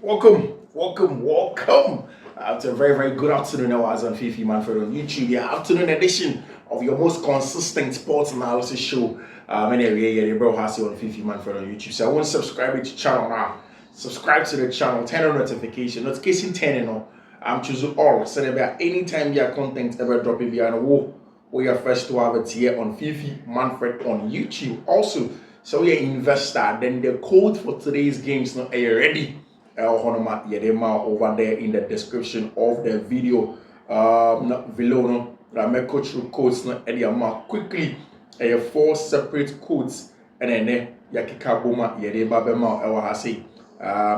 Welcome to a very good afternoon. I was on Fiifi-Manfred on YouTube. The afternoon edition of your most consistent sports analysis show. Anyway, the bro has it on Fiifi-Manfred on YouTube. So I want to subscribe to the channel now. Subscribe to the channel, turn on notification 10 on. I'm choosing all. So that anytime your content ever dropping behind a wall, we are first to have it here on Fiifi-Manfred on YouTube. Also, so you're investor, then the code for today's games now are you ready? Over there in the description of the video. Below I make coach through codes now quickly. 4 separate codes and then yakikaboma babema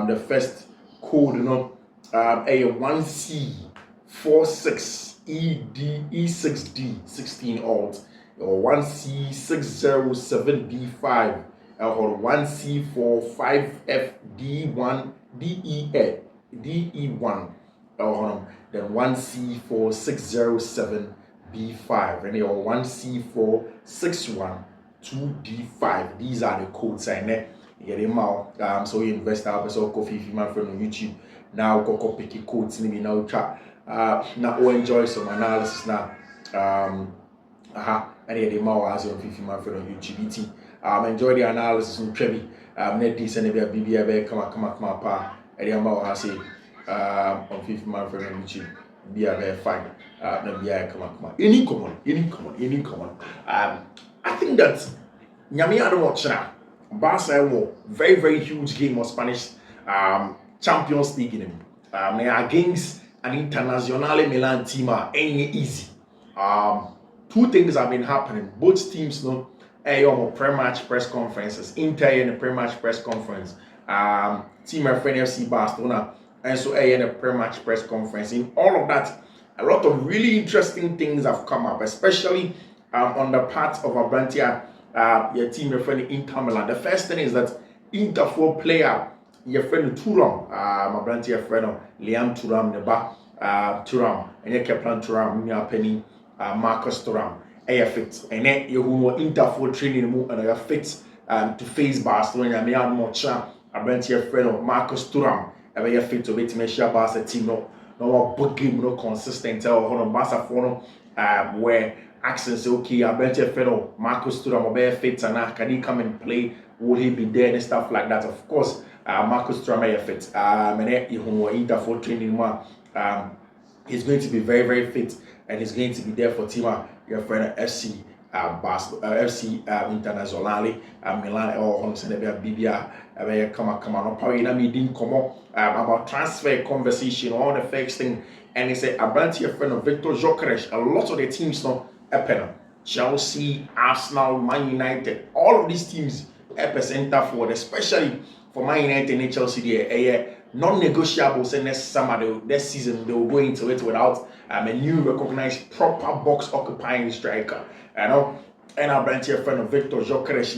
the first code a 1C46ED 16 alt or 1C607B5 or 1C45FD1 DE1 then 1C4607B5 and or 1C4612D5. These are the codes I know. So you invest out so Fiifi-Manfred on YouTube. Now go pick codes maybe now chat. Now enjoy some analysis now. And the more as on Fiifi-Manfred on YouTube. Enjoy the analysis on Trevi. Net this and a BB come pa. And the more I say on Fiifi-Manfred on YouTube. Be a very fine. Come. Any common. I think that Nyami I don't watch now. Barca won very huge game of Spanish Champions League in him. Against an Internazionale Milan team ain't easy. 2 things have been happening. Both teams know pre-match press conferences. Inter in the pre-match press conference. Team of FC Barcelona and so in a pre-match press conference. In all of that, a lot of really interesting things have come up, especially on the part of Abrantia, your team, your friend Inter Milan. The first thing is that Inter 4 player, your friend Thuram, Abrantia friend Liam Thuram, Thuram, and your Kaplan Thuram, your penny, Marcus Thuram, fit, and then you who Inter 4 training move and you fit to face Barcelona. Me add more chance. Abrantia friend Marcus Thuram, you fit to make sure Barca team no book game no consistent or Barca for where accents say okay, I bet you fellow Marcus Thuram be fit and can he come and play? Will he be there and stuff like that? Of course, Marcus Thuram be fit. And he who Inter for training he's going to be very fit and he's going to be there for team your friend FC FC Internazionale Milan or on Senebia Bibia come on probably me didn't come up about transfer conversation all the first thing and he said Abrantia friend of Victor Gyökeres. A lot of the teams now Chelsea, Arsenal, Man United, all of these teams center forward, especially for Man United and Chelsea. They non-negotiables in this summer, this season. They will go into it without a new recognized proper box occupying striker. And Abrantia friend of Victor Gyökeres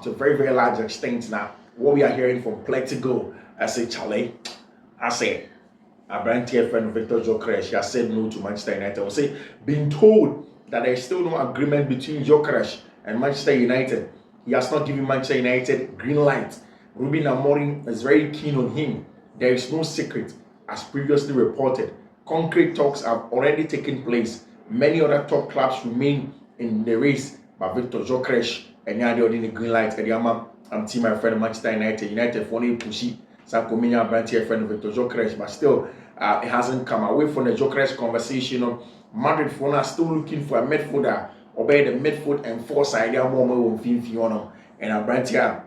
to a very large extent. Now, what we are hearing from Pletigo, I say Charlie, I say. Abrantia friend Victor Gyökeres has said no to Manchester United. I will say, being told that there is still no agreement between Gyökeres and Manchester United. He has not given Manchester United green light. Ruben Amorim is very keen on him. There is no secret, as previously reported. Concrete talks have already taken place. Many other top clubs remain in the race, but Victor Gyökeres and the other green light. I'm team my friend Manchester United for only pushy. Sakomina Abrantia friend Victor Gyökeres, but still it hasn't come away from the Gyökeres conversation. Madrid for still looking for a midfielder, obey the midfield and force idea more Fiifi on them. And Abrantia,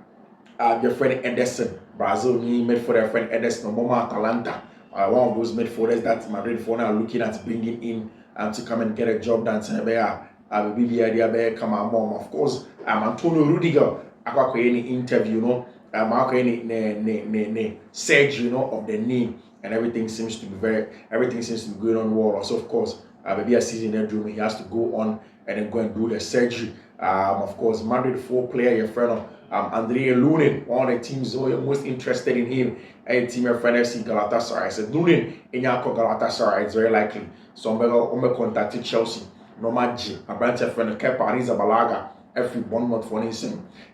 your friend Ederson, Brazil midfielder friend Ederson, Moma Atalanta, one of those midfielders that Madrid for now looking at bringing in to come and get a job done. Maybe idea come on, mom. Of course, Antonio Rudiger. Any interview, any surgery, of the knee, and everything seems to be going on well. So of course, maybe a season there, he has to go on and then go and do the surgery. Of course, Madrid 4 player, your friend Andrea Lunin, one of the teams who are most interested in him, and team your friend FC Galatasaray. I said Lunin in Yako Galatasaray, it's very likely. So I'm contacted Chelsea, Nomadji, a branch of friend of Kepa Arrizabalaga. Every 1 month for him,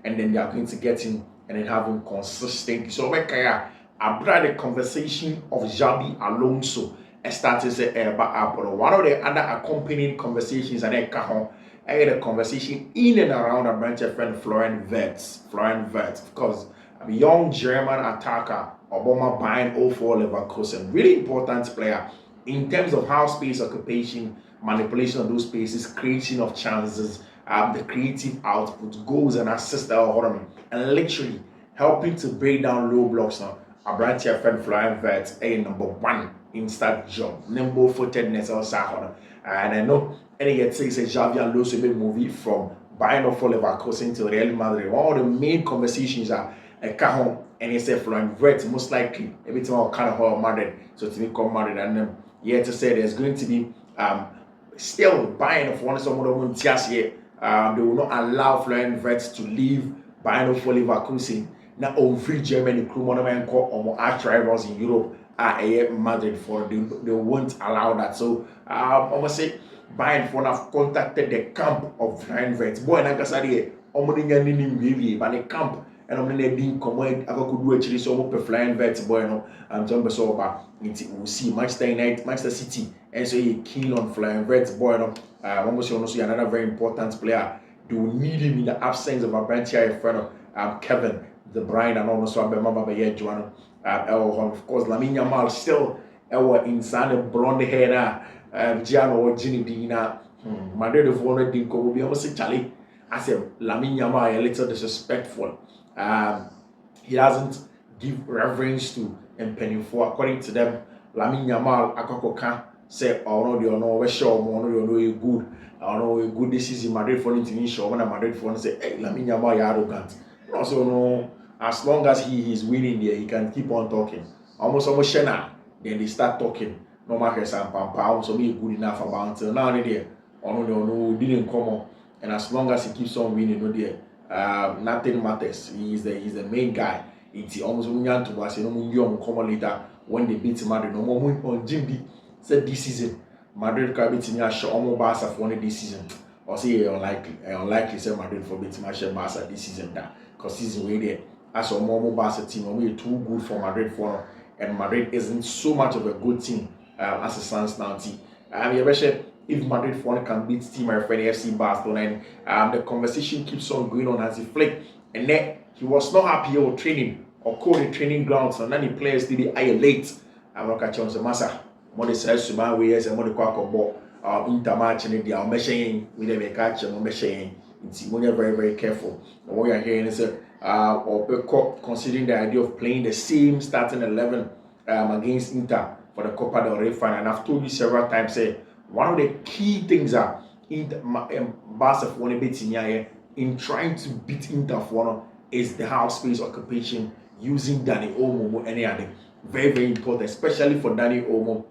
and then they are going to get him and then have him consistent. So I brought the conversation of Xabi Alonso started to say up. One of the other accompanying conversations and I had a conversation in and around a branch of friend Florian Wirtz, of course, a young German attacker, Obama buying 04 Leverkusen, really important player in terms of how space occupation, manipulation of those spaces, creation of chances, the creative output, goals and assists, and literally helping to break down low blocks now. A branch of friend Florian Wirtz, number one instant job, nimble footedness also, and I know any yet says a Xabi Alonso movie from buying off Leverkusen to Real Madrid. One of the main conversations are a Cajon and he said Florian Wirtz most likely every time I'll kind of Madrid, so to become Madrid, and yet to say there's going to be still buying of one some of them here. They will not allow Florian Wirtz to leave buying of Leverkusen. Now on free Germany crew monument or arch rivals in Europe are Madrid for they won't allow that. So I must say Bayern for have contacted the camp of Florian Wirtz. Boy, na kasari omoni nya nini mbibi ba the camp and omoni din command akakudu actually so mo Florian Wirtz boy no am jump so ba nti we see Manchester United, Manchester City, and so he keen on Florian Wirtz boy no almost also another very important player. They will need him in the absence of a branch here friend Kevin De Bruyne and also Abemaba Baye Joano. Of course, Lamine Yamal still insane blonde hair. Giano or Ginny Dina. Madrid of one didn't go be almost Charlie. I said Lamine Yamal a little disrespectful. He doesn't give reverence to and penny for according to them. Lamine Yamal Akakoka say, oh no, you know, we sure more you know you good. I know you good this is in Madrid for international when Madrid for say, hey, Lamine Yamal you arrogant. Also no. As long as he is winning there, he can keep on talking. Almost shena, then they start talking. No matter some pampa, so be good enough about until now there. No, didn't come on. And as long as he keeps on winning, no there, nothing matters. He's the main guy. It's almost unyan to us. No more come later when they beat Madrid. No more on Jimby said this season. Madrid can beat Barca almost Barca for this season. Or say unlikely say Madrid for beating Barca this season that because season way there. As a more Barca team, we're too good for Madrid for, and Madrid isn't so much of a good team as it stands now. If Madrid for can beat team my friend FC Barcelona, and the conversation keeps on going on as he flick, and then he was not happy with training or called the training grounds, and then the players did it late. I'm not catching on the massa. More the says to my ways and more the quack of ball. Intermatch and they are meshing with them catch and meshing. It's very, very careful. And what we are hearing is or considering the idea of playing the same starting 11 against Inter for the Copa del Rey final. And I've told you several times, one of the key things are Barca in trying to beat Inter for is the half space occupation using Dani Olmo any other. Very, very important, especially for Dani Olmo.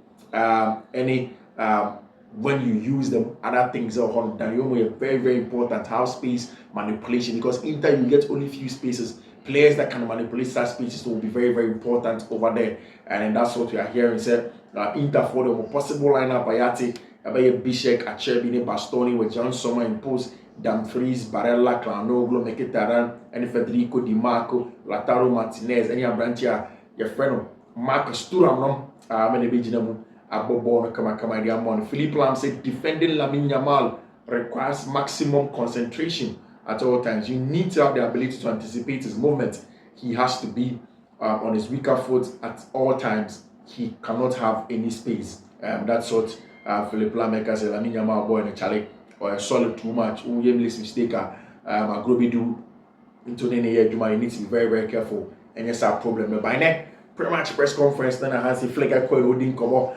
When you use the other things on Dani is very, very important. Half space manipulation, because Inter you get only few spaces. Players that can manipulate such spaces will be very, very important over there, and that's what we are hearing. Said Inter for the possible lineup: Ayati, Bishek, Acerbi, Bastoni with John Sommer in post, Dumfries, Barella, Clanoglu, Mkhitaryan, and Federico Di Marco, Lautaro Martinez, and your branch your friend Marcus Thuram, Philippe Lam said defending Lamine Yamal requires maximum concentration at all times. You need to have the ability to anticipate his movement. He has to be on his weaker foot at all times. He cannot have any space. That's what Philippe Lam said. Lamine Yamal boy in a challenge or a solid too much. Aimless mistake. A groby do into the year. You need to be very, very careful. And yes, our problem. By now, pre-match press conference, then I had to flag a coil holding cover.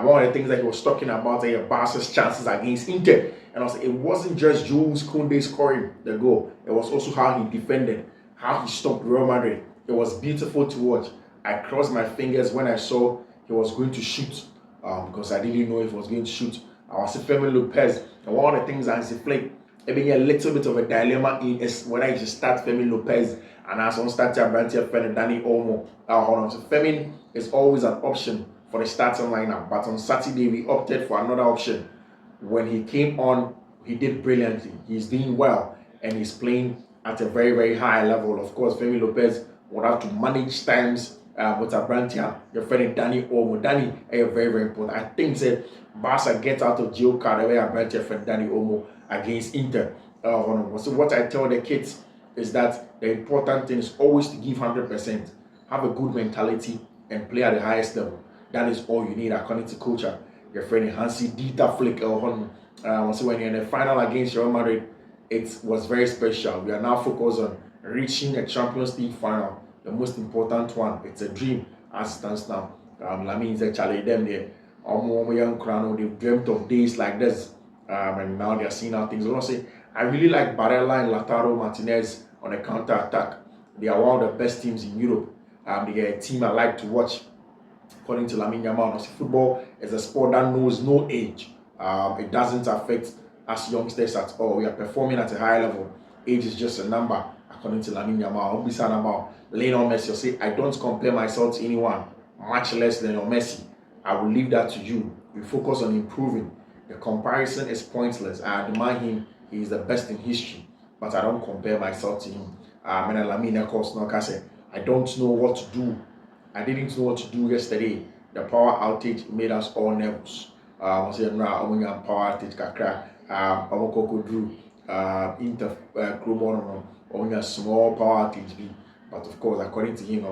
One of the things that he was talking about Barca's chances against Inter, and also it wasn't just Jules Koundé scoring the goal, it was also how he defended, how he stopped Real Madrid. It was beautiful to watch. I crossed my fingers when I saw he was going to shoot, because I didn't know if he was going to shoot. I was Femi Lopez, and one of the things I had to flag, maybe a little bit of a dilemma in is whether I should start Femi Lopez and as on start Brantia friend Dani Olmo. So Femi is always an option for the starting lineup, but on Saturday we opted for another option. When he came on, he did brilliantly. He's doing well and he's playing at a very, very high level. Of course, Femi Lopez would have to manage times with Abrantia, your friend Danny Olmo. Danny is very, very important. I think that Barca get out of jail card away Abrantia friend Danny Olmo against Inter. So what I tell the kids is that the important thing is always to give 100%, have a good mentality, and play at the highest level. That is all you need, according to coach. Your friend Hansi Dieter Flick. So when you're in the final against Real Madrid, it was very special. We are now focused on reaching a Champions League final, the most important one. It's a dream as it stands now. Lamine said, Charlie, them there, young crown, they've dreamt of days like this, and now they're seeing how things. I want to say, I really like Barella and Lautaro Martinez on a counter attack. They are one of the best teams in Europe. They are a team I like to watch. According to Lamine Yamal, football is a sport that knows no age. It doesn't affect us youngsters at all. We are performing at a high level. Age is just a number, according to Lamine Yamal. About Lionel Messi, I say I don't compare myself to anyone, much less Lionel Messi. I will leave that to you. We focus on improving. The comparison is pointless. I admire him. He is the best in history, but I don't compare myself to him. Lamine, of course, I don't know what to do. I didn't know what to do yesterday. The power outage made us all nervous. I said, no, I'm going to power outage. I'm going to do only a small power outage. But of course, according to him,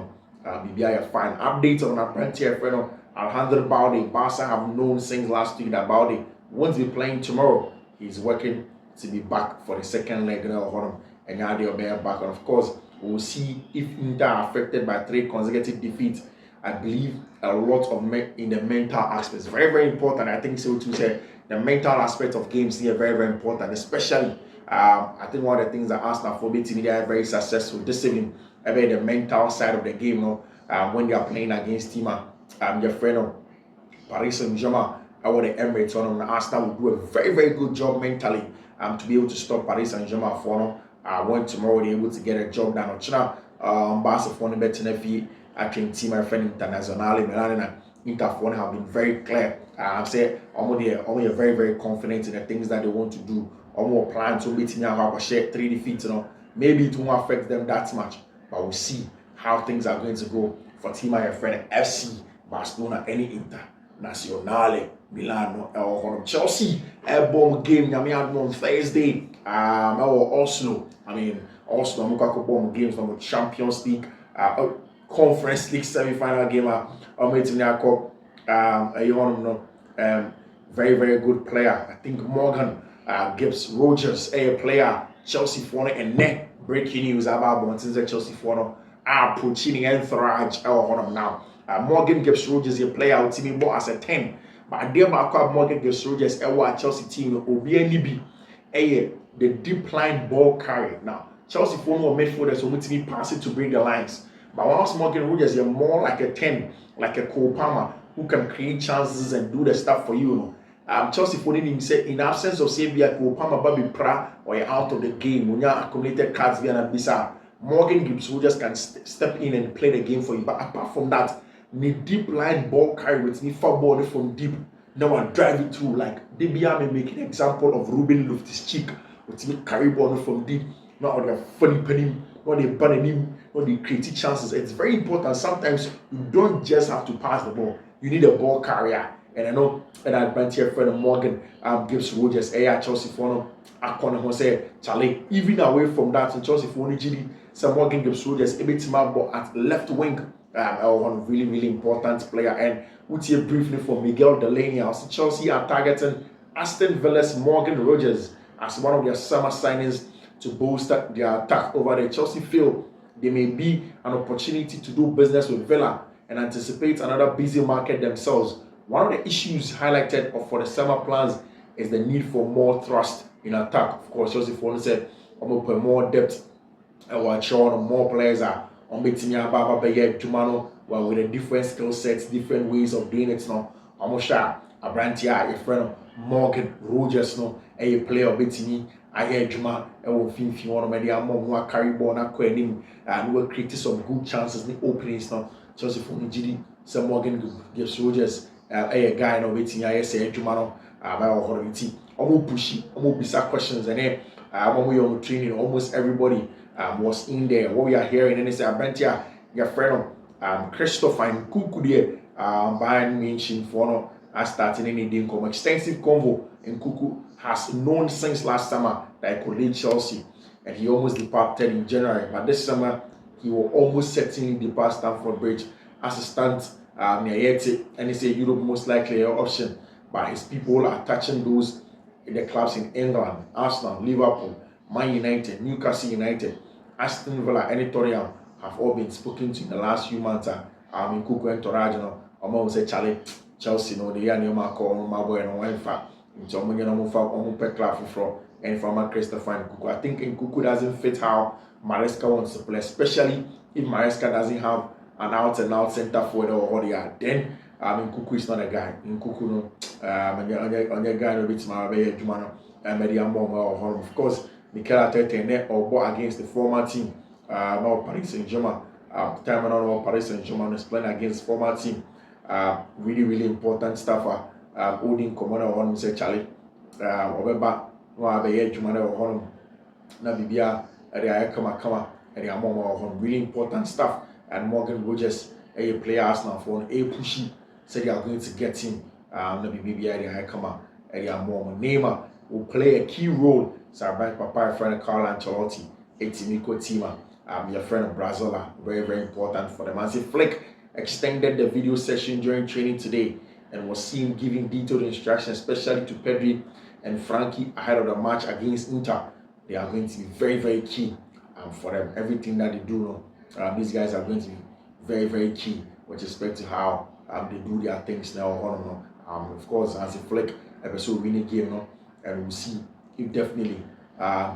BBI fine. Updates on Apprentice, Alejandro Balde. Barca have known since last week that Balde won't be playing tomorrow. He's working to be back for the second leg of and now they'll be back. And of course, we'll see if Inter are affected by 3 consecutive defeats. I believe a lot of in the mental aspects. Very, very important. I think so too. Say the mental aspect of games here very, very important. Especially, I think one of the things that Arsenal for me they are very successful this evening. About the mental side of the game, when they are playing against team, your friend of Paris Saint-Germain, or the Emirates, Arsenal will do a very, very good job mentally to be able to stop Paris Saint-Germain for when tomorrow they're able to get a job done. Barca for the better I can see my friend internationally, Milan and Interphone have been very clear. I've said only very, very confident in the things that they want to do. Almost plan to beat me have a share 3 defeats, Maybe it won't affect them that much, but we'll see how things are going to go for team my friend FC, Barcelona, any Inter, Nacional, Milan, or Chelsea. A bomb game on Thursday. Or Oslo. Oslo, I'm going to bomb games from the Champions League. Conference League semi-final game. Very, very good player. I think Morgan Gibbs Rogers, a player, Chelsea for and net breaking news about Chelsea for approaching and thrage now. Morgan Gibbs Rogers, a player out team as a 10. But I dare Morgan Gibbs Rogers, a Chelsea team, Obianibi, the deep line ball carry. Now, Chelsea for no midfielders will to pass it to bring the lines. But once Morgan Rogers, you're more like a 10, like a Cole Palmer, who can create chances and do the stuff for you. Chelsea for him said, in absence of Sabia, Cole Palmer, Bobby Pra, or you're out of the game. When you're accumulated cards via Bisa, Morgan Gibbs Rogers can step in and play the game for you. But apart from that, the deep line ball carry with me football from deep. Now I drive it through. Like DBA may make an example of Ruben Loftus-Cheek with me carry ball from deep. Not the funny penny, not the banning, not the creative chances. It's very important. Sometimes you don't just have to pass the ball. You need a ball carrier. And I know an advantage friend Morgan Gibbs Rogers, Chelsea for no say Charlie, even away from that, in Chelsea for GD, some Morgan Gibbs Rogers, a bit more at left wing, one really, really important player. And we'll hear briefly from Miguel Delaney. Also, Chelsea are targeting Aston Villa's Morgan Rogers as one of their summer signings to bolster their attack over there. Chelsea feel there may be an opportunity to do business with Villa and anticipate another busy market themselves. One of the issues highlighted for the summer plans is the need for more thrust in attack. Of course, Chelsea for said, I'm going to put more depth and more players are on Betinia Baba Baye Jumano with a different skill sets, different ways of doing it. Now, I'm going to show a friend of Morgan Rogers, a player of Betini. I hear Juma, Fiifi-Manfred, carry ball, and we'll create some good chances in the openings now. Chelsea for GD, some Morgan Gibbs Rogers. A guy no waiting. I say Jumano, almost pushy, almost bizarre questions, and then when we on training, almost everybody was in there. What we are hearing, and it's Bentia, your friend Christopher and Kuku there, Bayern Munich for no, starting any day come extensive convo, and Kuku has known since last summer that he could lead Chelsea, and he almost departed in January. But this summer, he will almost certainly depart Stamford Bridge as a stand near Yeti, and he said Europe most likely an option. But his people are touching those in the clubs in England, Arsenal, Liverpool, Man United, Newcastle United, Aston Villa, and Tottenham have all been spoken to in the last few months. In Kuku and Torajino, Omo say Charlie, Chelsea, no, the year call my boy and one fact. Into Omo Pet Club for and from Christopher and Kuku. I think in Kuku doesn't fit how Maresca wants to play, especially if Maresca doesn't have an out and out centre forward or what they are. Then Kuku is not a guy. In Kuku, no, on your guy, no bit my way, Jumano, and Median Bomber or home. Of course, Mikel Arteta net or bought against the former team, no Paris Saint-Germain. Time on Paris Saint-Germain is playing against former team. Really important stuff. Odin Commander or home say Charlie. Obeba, no, I be Jumano or home. Na Bibia, kama, and they are more really important stuff. And Morgan Rogers, a player Arsenal for a pushy, said they are going to get him. Na Bibia, they are kama, and they are more. Neymar will play a key role. So my papa, friend Carlo Ancelotti, a Timiko Tima, your friend of Brazola, very important for them. As Flick extended the video session during training today and was seen giving detailed instructions, especially to Pedri and Frankie ahead of the match against Inter. They are going to be very key for them. Everything that they do, these guys are going to be very key with respect to how they do their things now. Of course, as a Flick episode winning game, and we'll see if definitely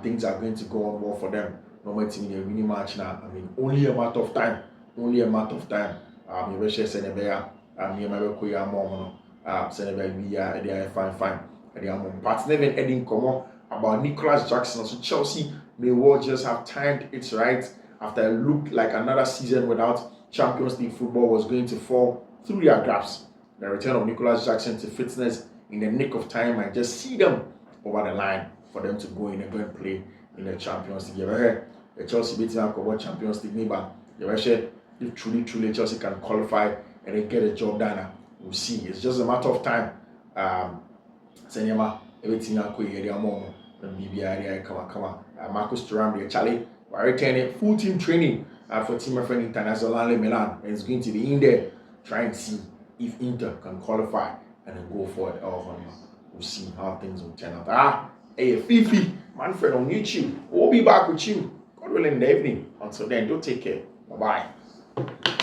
things are going to go on well for them. No matter in a winning match now. I mean, only a matter of time. You wish Senebea, you may be more. Senebea, they are fine. They are more. But never ending come about Nicholas Jackson. So Chelsea may well just have timed it right after it looked like another season without Champions League football was going to fall through their grasp. The return of Nicholas Jackson to fitness in the nick of time and just see them over the line for them to go in and go and play in the Champions League. You ever heard the Chelsea beating out Champions League maybe you ever said if truly Chelsea can qualify and then get a job done, we'll see. It's just a matter of time. Senyama everything I could hear more than BBI come. Marcus Thuram, the Charlie, we're returning full team training for Team Friend International Milan, and it's going to be in there trying to see if Inter can qualify and then go forward. We'll see how things will turn out. Hey, Fiifi-Manfred on YouTube. We'll be back with you, God willing, in the evening. Until then, do take care. Bye-bye.